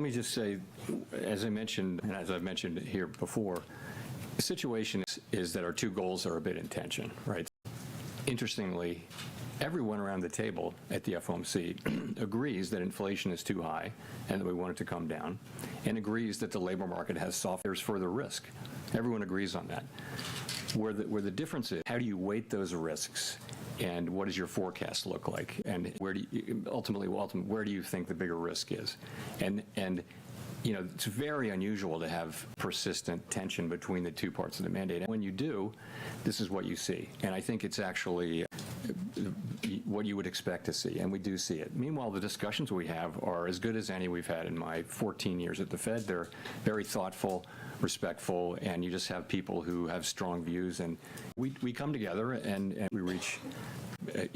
me just say, as I mentioned, and as I've mentioned here before, the situation is that our two goals are a bit in tension, right? Interestingly, everyone around the table at the FOMC agrees that inflation is too high and that we want it to come down, and agrees that the labor market has there's further risk. Everyone agrees on that. Where the difference is, how do you weight those risks, and what does your forecast look like, and where do you, ultimately, where do you think the bigger risk is? And you know, it's very unusual to have persistent tension between the two parts of the mandate. And when you do, this is what you see. And I think it's actually what you would expect to see, and we do see it. Meanwhile, the discussions we have are as good as any we've had in my 14 years at the Fed. They're very thoughtful, respectful, and you just have people who have strong views, and we come together and we reach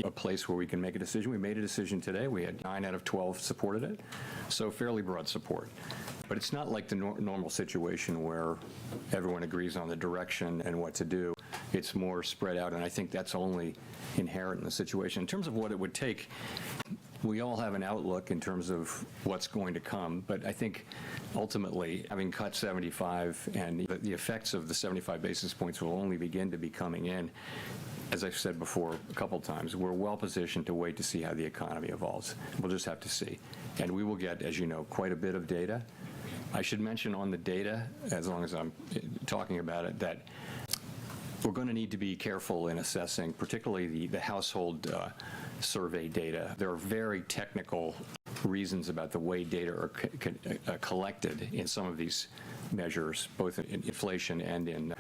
a place where we can make a decision. We made a decision today. We had 9 out of 12 supported it, so fairly broad support. But it's not like the normal situation where everyone agrees on the direction and what to do. It's more spread out, and I think that's only inherent in the situation. In terms of what it would take, we all have an outlook in terms of what's going to come, but I think ultimately, having cut 75 and the effects of the 75 basis points will only begin to be coming in. As I've said before a couple times, we're well positioned to wait to see how the economy evolves. We'll just have to see. And we will get, as you know, quite a bit of data. I should mention on the data, as long as I'm talking about it, that we're going to need to be careful in assessing, particularly the household survey data. There are very technical reasons about the way data are collected in some of these measures, both in inflation and in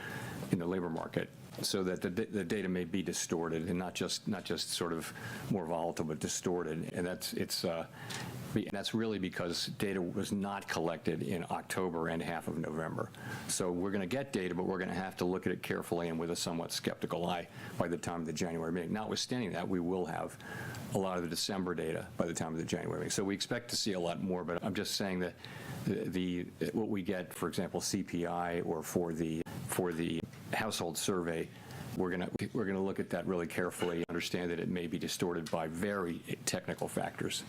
the labor market, so that the data may be distorted and not just sort of more volatile, but distorted. And that's really because data was not collected in October and half of November. So we're going to get data, but we're going to have to look at it carefully and with a somewhat skeptical eye by the time of the January meeting. Notwithstanding that, we will have a lot of the December data by the time of the January meeting. So we expect to see a lot more, but I'm just saying that what we get, for example, CPI or for the household survey, we're going to look at that really carefully and understand that it may be distorted by very technical factors.